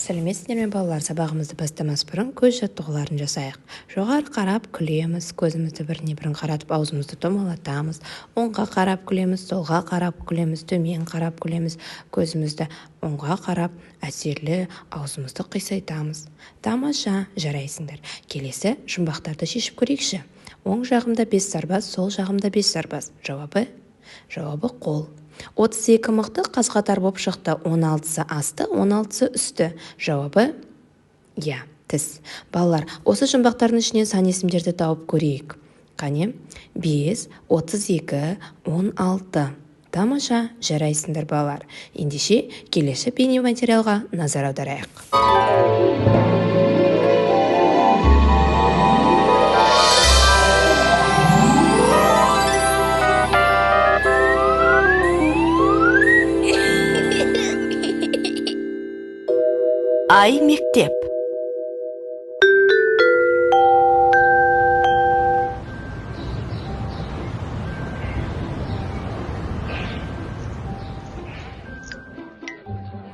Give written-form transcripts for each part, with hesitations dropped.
Сәлеметсіздер ме балалар, сабағымызды бастамас бұрын көз жаттығуларын жасайық. Жоғары қарап күлеміз, көзімізді біріне-бірін қаратып аузымызды домалатамыз. Оңға қарап күлеміз, солға қарап күлеміз, төмен қарап күлеміз, көзімізді оңға қарап әсерлі аузымызды қисайтамыз. Тамаша, жарайсыңдар. Келесі жұмбақтарды шешіп көрейікші. Оң жағымда 5 сарбаз, сол жағымда 5 сарбаз. Жауабы қол. 32 мықты қаз-қатар боп шықты, 16-сы асты, 16-сы үсті. Жауабы тіс. Балалар, осы жұмбақтардың ішінен сан есімдерді тауып көрейік. Қане? 5, 32, 16. Тамаша, жарайсыңдар балалар. Ендеше келесі бейнематериалға назар аударайық. Ай мектеп.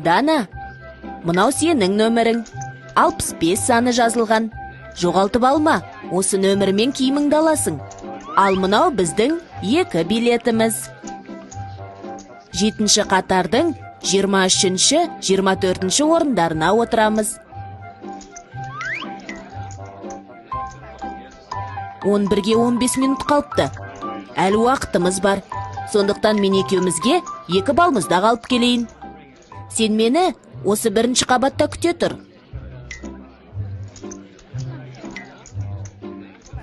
Дана, мынау сенің нөмірің. 65 саны жазылған. Жоғалтып алма, осы нөмірмен киіміңді аласың. Ал мынау біздің 2 билетіміз. 7-ші қатардың 23-ші, 24-ші орындарына отырамыз. 11-ге 15 минут қалыпты. Әлі уақытымыз бар. Сондықтан мен екеумізге 2 балмызда қалып келейін. Сен мені осы 1-ші қабатта күте тұр.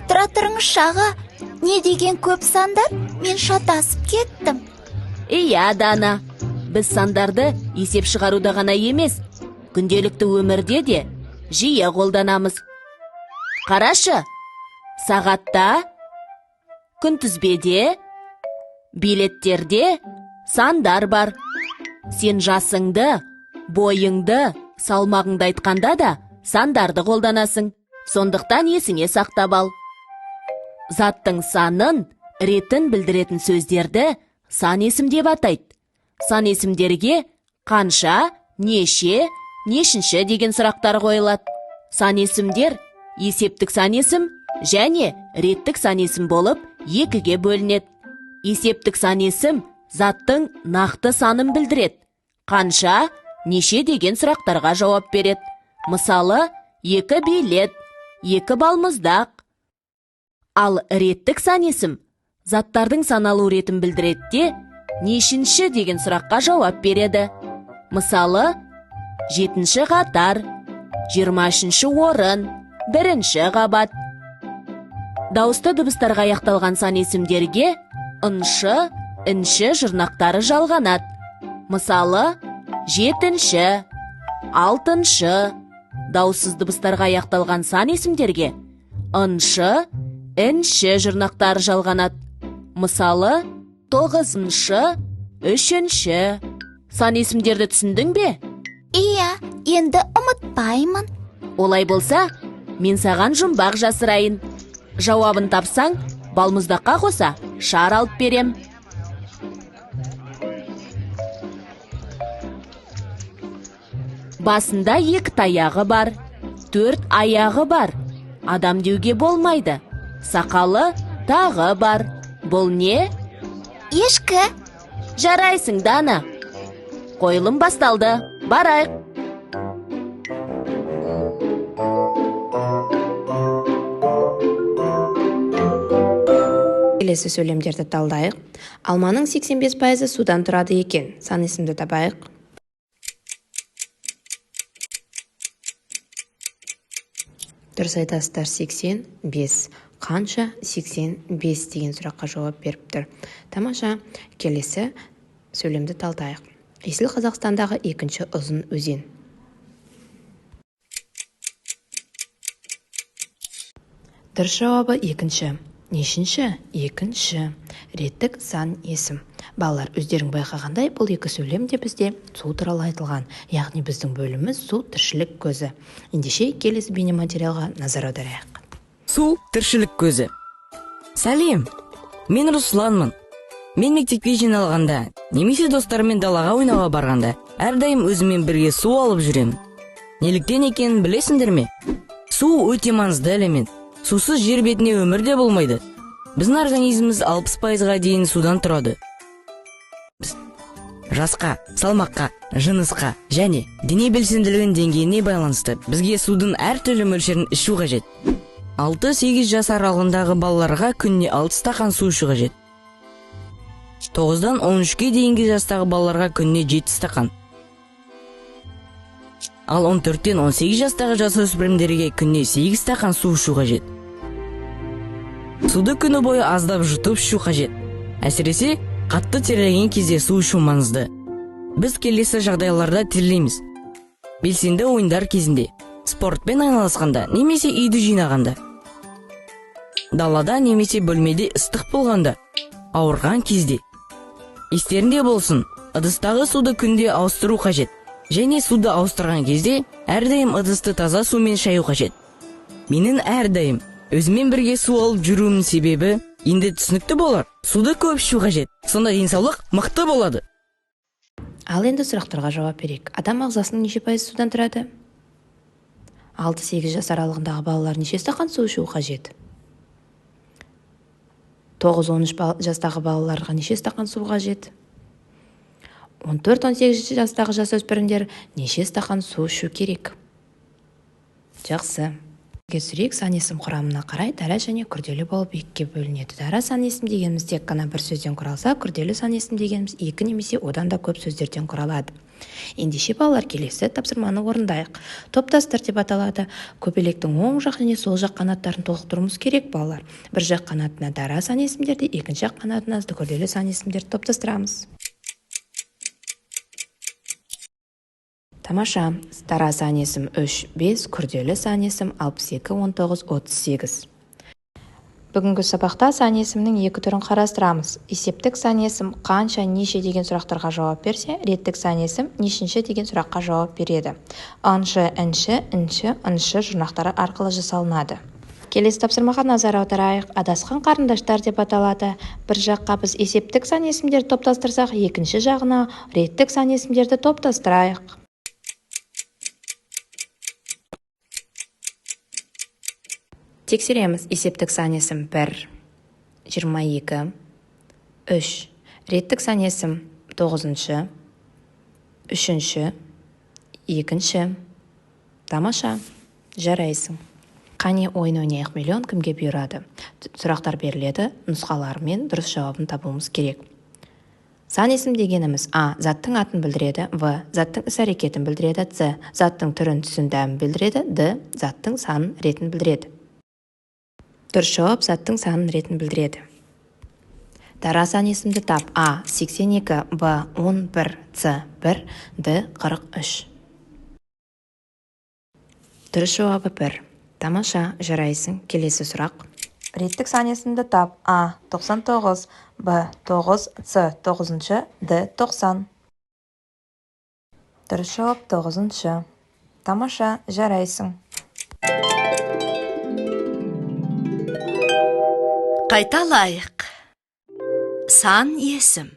Тұра тұрыңызшы аға, не деген көп сандар? Мен шатасып кеттім. Иә, Дана. Біз сандарды есеп шығаруда ғана емес, күнделікті өмірде де жиі қолданамыз. Қарашы, сағатта, күнтізбеде, билеттерде сандар бар. Сен жасыңды, бойыңды, салмағыңды айтқанда да сандарды қолданасың. Сондықтан есіңе сақтап ал. Заттың санын, ретін білдіретін сөздерді сан есім деп атайды. Сан есімдерге қанша, неше, нешінші деген сұрақтар қойылады. Сан есімдер есептік сан есім және реттік сан есім болып 2-ге бөлінеді. Есептік сан есім заттың нақты санын білдіреді. Қанша, неше деген сұрақтарға жауап береді. Мысалы, 2 билет, 2 балмұздақ. Ал реттік сан есім заттардың саналу ретін білдіреді де нешінші деген сұраққа жауап береді. Мысалы, 7-ші қатар, 23-ші орын, 1-ші қабат. Дауысты дыбыстарға аяқталған сан есімдерге ыншы, інші жұрнақтары жалғанады. Мысалы, 7-ші, 6-шы. Дауыссыз дыбыстарға аяқталған сан есімдерге ыншы, інші жұрнақтары жалғанады. Мысалы, 9-шы, 3-ші. Сан есімдерді түсіндің бе? Иә, енді ұмытпаймын. Олай болса, мен саған жұмбақ жасырайын. Жауабын тапсаң, балмұздаққа қоса шар алып берем. Басында 2 таяғы бар, 4 аяғы бар. Адам деуге болмайды. Сақалы тағы бар. Бұл не? Ешкі. Жарайсың, Дана. Қойылым басталды. Барайық. Келесі сөйлемдерді талдайық. Алманың 85% судан тұрады екен. Сан есімді табайық. Дұрыс айтасыздар, 85. Қанша 85 деген сұраққа жауап беріп тұр. Тамаша, келесі сөйлемді талдайық. Есіл Қазақстандағы 2-ші ұзын өзен. Дұрыс жауабы 2-ші. Нешінші? 2-ші. Реттік сан есім. Балалар, өздерің байқағандай, бұл 2 сөйлем де бізде су туралы айтылған. Яғни біздің бөліміміз су тіршілік көзі. Ендеше келесі бейнематериалға назар аударайық. Су тіршілік көзі. Сәлем, мен Русланмын. Мен мектепке жиналғанда, немесе достарыммен далаға ойнауға барғанда, әрдайым өзіммен бірге су алып жүремін. Неліктен екенін білесіңдер ме? Су өте маңызды элемент. Сусыз жер бетіне өмірде болмайды. Біздің организміміз 60%-ға дейін судан тұрады. Жасқа, салмаққа, жынысқа және дене белсенділігінің деңгейіне байланысты бізге судың әртүрлі мөлшерін ішу қажет. 6-8 жас аралығындағы балаларға күніне 6 стақан су ішу қажет. 9-дан 13-ге дейінгі жастағы балаларға күніне 7 стақан. Ал 14-тен 18 жастағы жасөспірімдерге күніне 8 стақан су ішу қажет. Суды күні бойы аздап жұтып ішу қажет. Әсіресе қатты терлеген кезде су ішу маңызды. Біз келесі жағдайларда терлейміз: белсенді ойындар кезінде, спортпен айналысқанда немесе үйді жинағанда, далада немесе бөлмеде ыстық болғанда, ауырған кезде. Естерінде болсын, ыдыстағы суды күнде ауыстыру қажет. Және суды ауыстырған кезде әрдайым ыдысты таза сумен шаю қажет. Менің әрдайым өзімен бірге су алып жүруімнің себебі енді түсінікті болар. Суды көп ішу қажет. Сонда денсаулық мықты болады. Ал енді сұрақтарға жауап берейік. Адам ағзасының неше пайыз судан тұрады? 6-8 жас аралығындағы балалар неше стақан су ішу қажет? 9-13 жастағы балаларға неше стақан су қажет? 14-18 жастағы жасөспірімдер неше стақан су ішу керек? Жақсы. Сүрек сан есім құрамына қарай дара және күрделі болып екіге бөлінеді. Дара сан есім дегеніміз тек қана бір сөзден құралса, күрделі сан есім дегеніміз екі немесе одан да көп сөздерден құралады. Ендеше балалар, келесі тапсырманы орындайық. Топтастыр деп аталады. Көбелектің оң жақ және сол жақ қанаттарын толықтыруымыз керек балалар. Бір жақ қанатына дара сан есімдерді, екінші жақ қанатына күрделі сан есімдерді топтастырамыз. Тамаша. Дара сан есім 3, 5, күрделі сан есім 62, 19, 38. Бүгінгі сабақта сан есімнің екі түрін қарастырамыз. Есептік сан есім қанша, неше деген сұрақтарға жауап берсе, реттік сан есім нешінші деген сұраққа жауап береді. Аншы, інші, інші, інші жұрнақтары арқылы жасалынады. Келесі тапсырмаға назар аударайық. Адасқан қарындаштар деп аталады. Бір жаққа біз есептік сан есімдерді топтастырсақ, екінші жағына реттік сан есімдерді топтастырайық. Тексереміз. Есептік сан есім 1, 22, 3. Реттік сан есім 9-шы, 3-ші, 2-ші. Тамаша, жарайсың. Қане ойын ойнайық. Миллион кімге бұйырады? Сұрақтар беріледі, нұсқаларымен дұрыс жауабын табуымыз керек. Сан есім дегеніміз: А. Заттың атын білдіреді. В. Заттың іс-әрекетін білдіреді. С. Заттың түрін, түсін, дәмін білдіреді. Д. Заттың санын, ретін білдіреді. Дұрыс жауап заттың санын, ретін білдіреді. Дара сан есімді тап. А. 82, Б. 11, С. 1, Д. 43. Дұрыс жауабы 1. Тамаша, жарайсың. Келесі сұрақ. Реттік сан есімді тап. А. 99, Б. 9, С. 9, Д. 90. Дұрыс жауап 9. Тамаша, жарайсың. Қайталайық. Сан есім.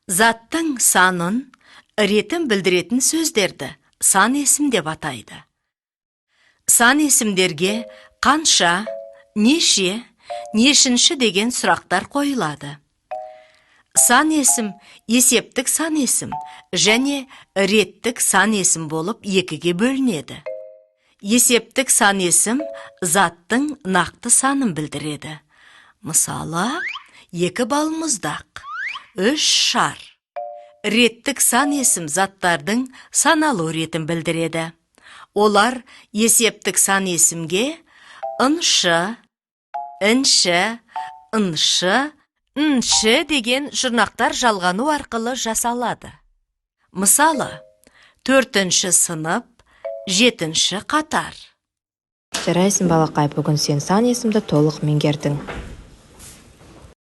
Заттың санын, ретін білдіретін сөздерді сан есім деп атайды. Сан есімдерге қанша, неше, нешінші деген сұрақтар қойылады. Сан есім есептік сан есім және реттік сан есім болып екіге бөлінеді. Есептік сан есім заттың нақты санын білдіреді. Мысалы, 2 балмұздақ, 3 шар. Реттік сан есім заттардың саналу ретін білдіреді. Олар есептік сан есімге ыншы, інші, ыншы, інші деген жұрнақтар жалғану арқылы жасалады. Мысалы, 4-ші сынып, 7-ші қатар. Жарайсың балақай, бүгін сен сан есімді толық меңгердің.